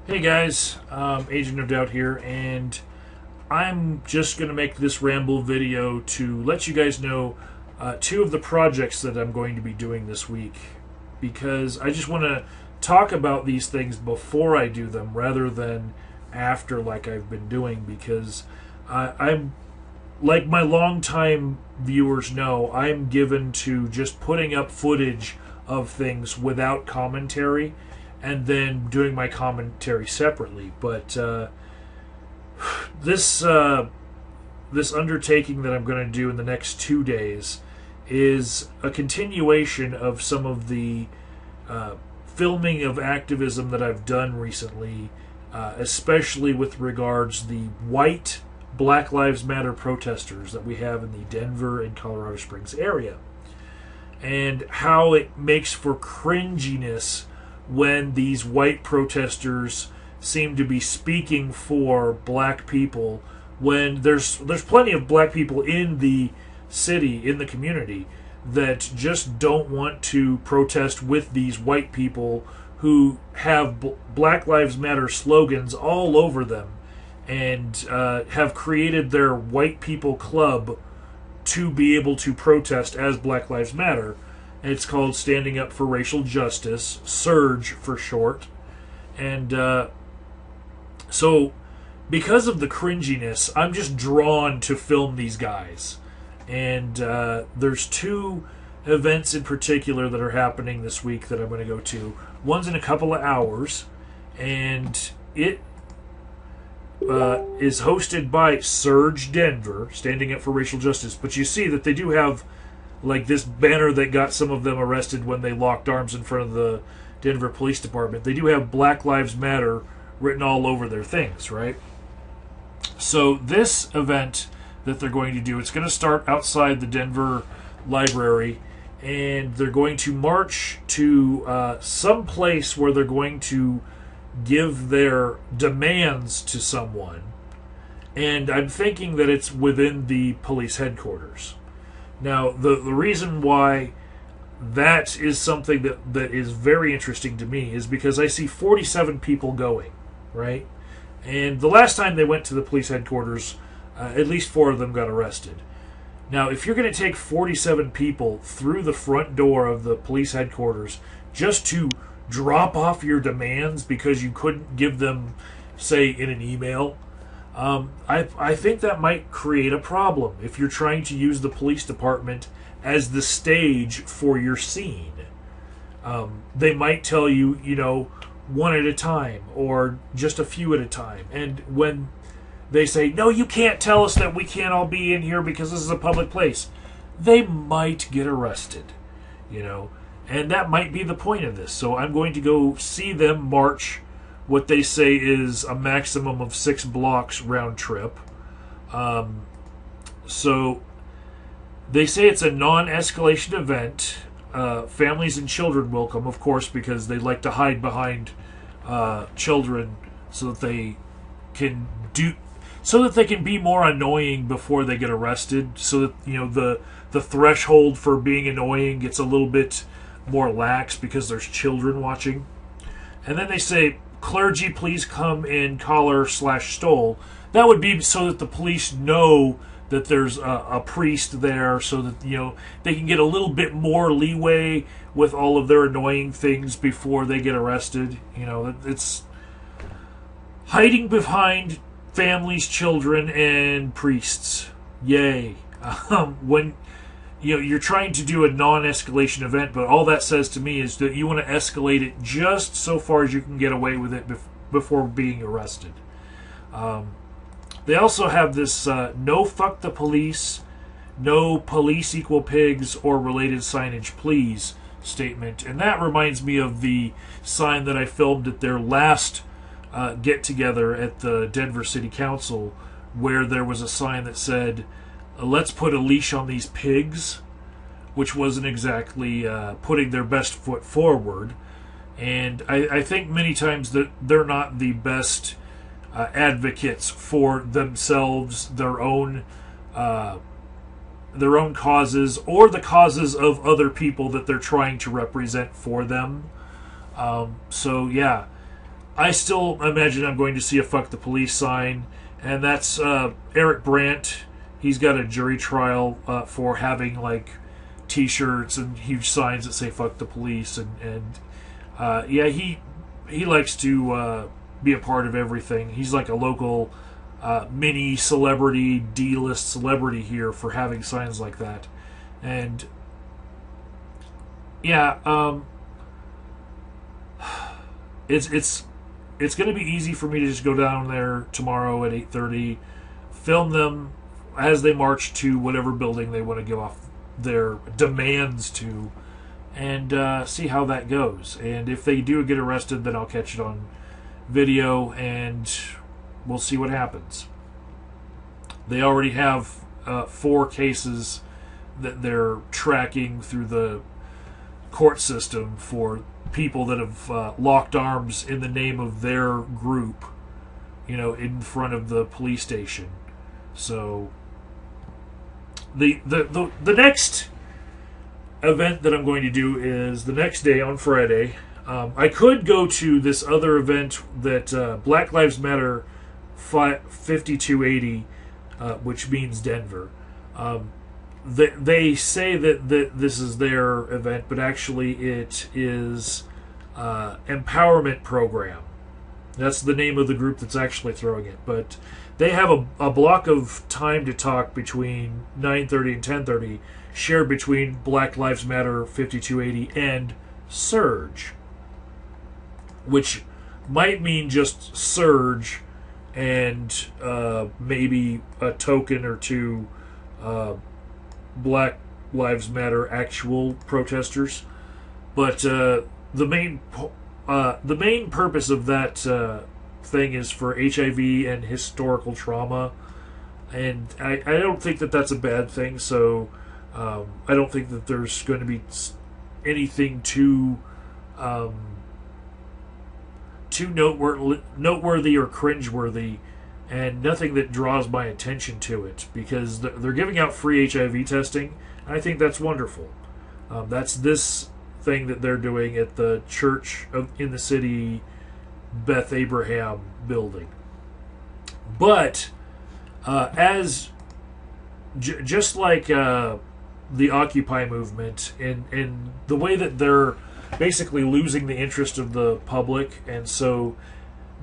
Hey guys, Agent of Doubt here, and I'm just going to make this Ramble video to let you guys know two of the projects that I'm going to be doing this week, because I just want to talk about these things before I do them rather than after, like I've been doing, because I'm, like my longtime viewers know, I'm given to just putting up footage of things without commentary and then doing my commentary separately. But this undertaking that I'm going to do in the next 2 days is a continuation of some of the filming of activism that I've done recently, especially with regards the white Black Lives Matter protesters that we have in the Denver and Colorado Springs area, and how it makes for cringiness when these white protesters seem to be speaking for black people, when there's plenty of black people in the city, in the community, that just don't want to protest with these white people who have Black Lives Matter slogans all over them, and have created their white people club to be able to protest as Black Lives Matter. And it's called Standing Up for Racial Justice, SURGE for short. And so, because of the cringiness, I'm just drawn to film these guys. And there's two events in particular that are happening this week that I'm going to go to. One's in a couple of hours, and it is hosted by Surge Denver, Standing Up for Racial Justice. But you see that they do have like this banner that got some of them arrested when they locked arms in front of the Denver Police Department. They do have Black Lives Matter written all over their things, right? So this event that they're going to do, it's going to start outside the Denver Library, and they're going to march to some place where they're going to give their demands to someone. And I'm thinking that it's within the police headquarters. Now, the reason why that is something that is very interesting to me is because I see 47 people going, right? And the last time they went to the police headquarters, at least 4 of them got arrested. Now, if you're going to take 47 people through the front door of the police headquarters just to drop off your demands because you couldn't give them, say, in an email, I think that might create a problem if you're trying to use the police department as the stage for your scene. They might tell you, one at a time or just a few at a time. And when they say, no, you can't tell us that we can't all be in here because this is a public place, they might get arrested, And that might be the point of this. So I'm going to go see them march what they say is a maximum of 6 blocks round trip. So they say it's a non-escalation event. Families and children will come, of course, because they like to hide behind children so that they can be more annoying before they get arrested. So that the threshold for being annoying gets a little bit more lax because there's children watching. And then they say, clergy, please come in collar/stole. That would be so that the police know that there's a priest there, so that they can get a little bit more leeway with all of their annoying things before they get arrested. It's hiding behind families, children, and priests. Yay! When you're trying to do a non-escalation event, but all that says to me is that you want to escalate it just so far as you can get away with it before being arrested. They also have this no fuck the police, no police equal pigs or related signage please statement. And that reminds me of the sign that I filmed at their last get-together at the Denver City Council, where there was a sign that said, let's put a leash on these pigs, which wasn't exactly putting their best foot forward. And I think many times that they're not the best advocates for themselves, their own causes, or the causes of other people that they're trying to represent for them. So yeah, I still imagine I'm going to see a "fuck the police" sign, and that's Eric Brandt. He's got a jury trial for having like T-shirts and huge signs that say "fuck the police," and yeah, he likes to be a part of everything. He's like a local mini celebrity, D-list celebrity here for having signs like that, and yeah, it's going to be easy for me to just go down there tomorrow at 8:30, film them as they march to whatever building they want to give off their demands to, and see how that goes. And if they do get arrested, then I'll catch it on video, and we'll see what happens. They already have 4 cases that they're tracking through the court system for people that have locked arms in the name of their group, in front of the police station. So the next event that I'm going to do is the next day on Friday. I could go to this other event that Black Lives Matter 5280, which means Denver. They say that this is their event, but actually it is Empowerment Program. That's the name of the group that's actually throwing it. But they have a block of time to talk between 9:30 and 10:30, shared between Black Lives Matter 5280 and Surge, which might mean just Surge and maybe a token or two Black Lives Matter actual protesters. But the main purpose of that thing is for HIV and historical trauma, and I don't think that that's a bad thing. So I don't think that there's going to be anything too noteworthy or cringeworthy, and nothing that draws my attention to it, because they're giving out free HIV testing, and I think that's wonderful. That's this thing that they're doing at the church in the city, Beth Abraham building. But just like the Occupy movement, in the way that they're basically losing the interest of the public, and so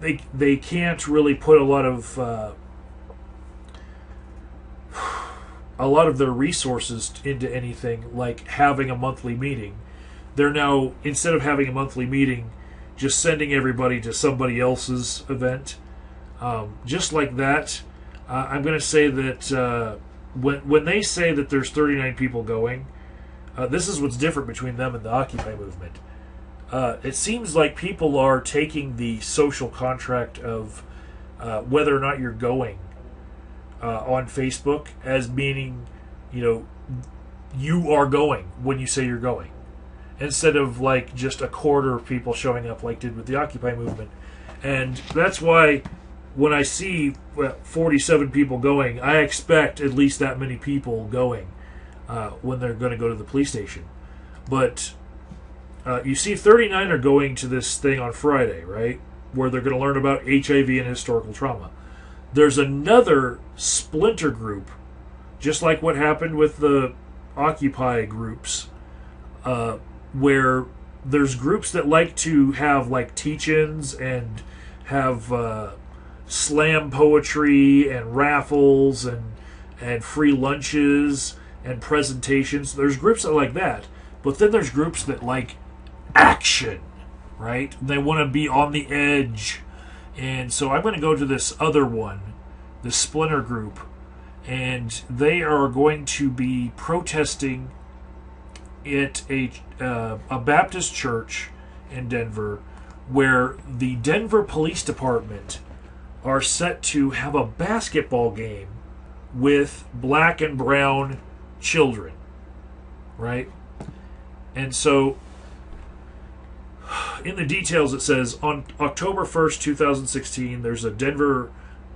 they can't really put a lot of their resources into anything like having a monthly meeting. They're now, instead of having a monthly meeting, just sending everybody to somebody else's event. Just like that, I'm going to say that when they say that there's 39 people going, this is what's different between them and the Occupy movement. It seems like people are taking the social contract of whether or not you're going on Facebook as meaning, you are going when you say you're going, instead of like just a quarter of people showing up like did with the Occupy movement. And that's why when I see 47 people going, I expect at least that many people going when they're going to go to the police station. But you see 39 are going to this thing on Friday, right? Where they're going to learn about HIV and historical trauma. There's another splinter group, just like what happened with the Occupy groups, where there's groups that like to have like teach-ins and have slam poetry and raffles and free lunches and presentations. There's groups that like that, but then there's groups that like action, right? They want to be on the edge. And so I'm going to go to this other one, the splinter group, and they are going to be protesting at a Baptist church in Denver, where the Denver Police Department are set to have a basketball game with black and brown children, right? And so in the details it says, on October 1st, 2016, there's a Denver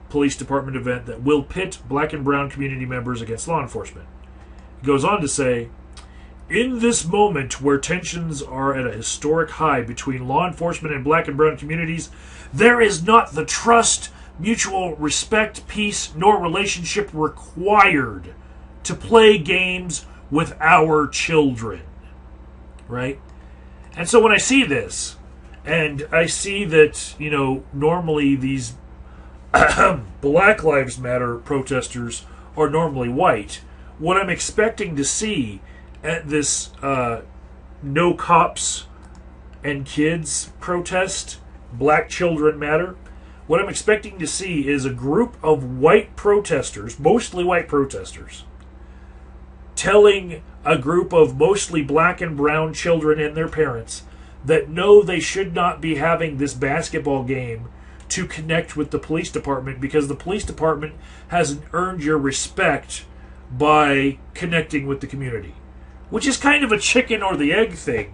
Police Department event that will pit black and brown community members against law enforcement. It goes on to say, In this moment where tensions are at a historic high between law enforcement and black and brown communities, there is not the trust, mutual respect, peace, nor relationship required to play games with our children. Right? And so when I see this, and I see that, normally these Black Lives Matter protesters are normally white, what I'm expecting to see at this No Cops and Kids protest, Black Children Matter, what I'm expecting to see is a group of white protesters, mostly white protesters, telling a group of mostly black and brown children and their parents that no, they should not be having this basketball game to connect with the police department because the police department hasn't earned your respect by connecting with the community. Which is kind of a chicken or the egg thing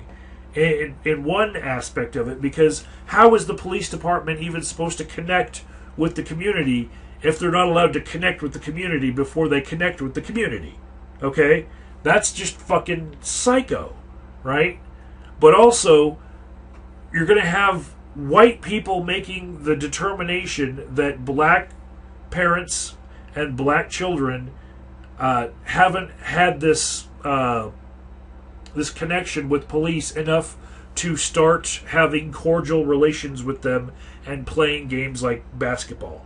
in one aspect of it, because how is the police department even supposed to connect with the community if they're not allowed to connect with the community before they connect with the community? Okay? That's just fucking psycho, right? But also, you're going to have white people making the determination that black parents and black children haven't had this this connection with police enough to start having cordial relations with them and playing games like basketball.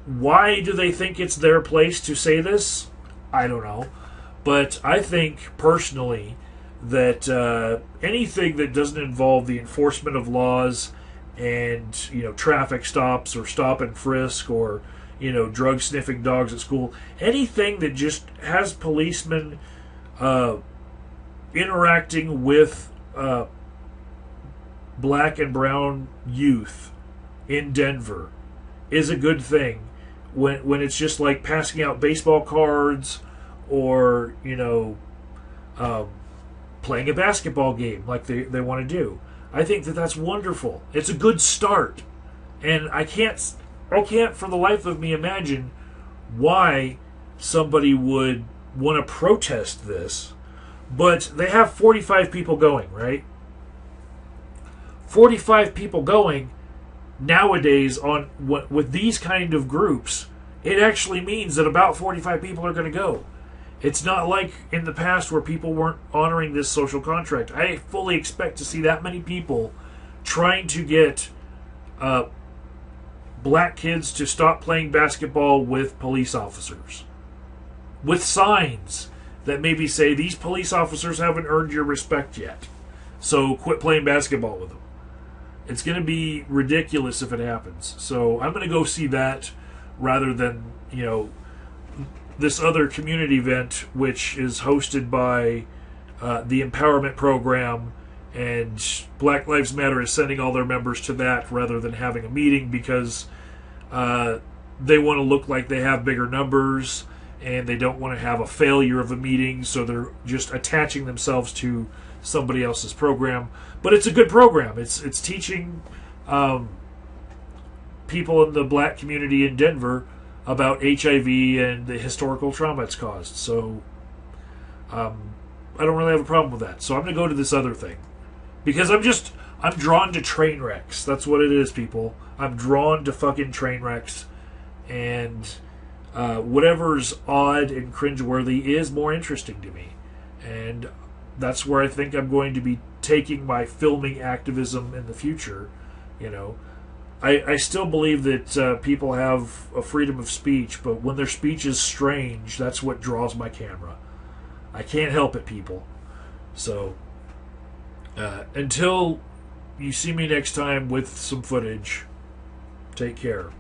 Why do they think it's their place to say this? I don't know. But I think, personally, that anything that doesn't involve the enforcement of laws and, traffic stops or stop and frisk or, drug sniffing dogs at school, anything that just has policemen interacting with black and brown youth in Denver is a good thing. When it's just like passing out baseball cards or, playing a basketball game like they want to do. I think that that's wonderful. It's a good start. And I can't for the life of me imagine why somebody would want to protest this. But they have 45 people going, right? 45 people going nowadays with these kind of groups, it actually means that about 45 people are going to go. It's not like in the past where people weren't honoring this social contract. I fully expect to see that many people trying to get black kids to stop playing basketball with police officers. With signs that maybe say, these police officers haven't earned your respect yet, so quit playing basketball with them. It's going to be ridiculous if it happens. So I'm going to go see that rather than, this other community event, which is hosted by the Empowerment Program, and Black Lives Matter is sending all their members to that rather than having a meeting because they want to look like they have bigger numbers and they don't want to have a failure of a meeting, so they're just attaching themselves to somebody else's program. But it's a good program. It's teaching people in the black community in Denver about HIV and the historical trauma it's caused. So I don't really have a problem with that. So I'm going to go to this other thing. Because I'm drawn to train wrecks. That's what it is, people. I'm drawn to fucking train wrecks. And whatever's odd and cringeworthy is more interesting to me. And that's where I think I'm going to be taking my filming activism in the future. I still believe that people have a freedom of speech, but when their speech is strange, that's what draws my camera. I can't help it, people. So, until you see me next time with some footage, take care.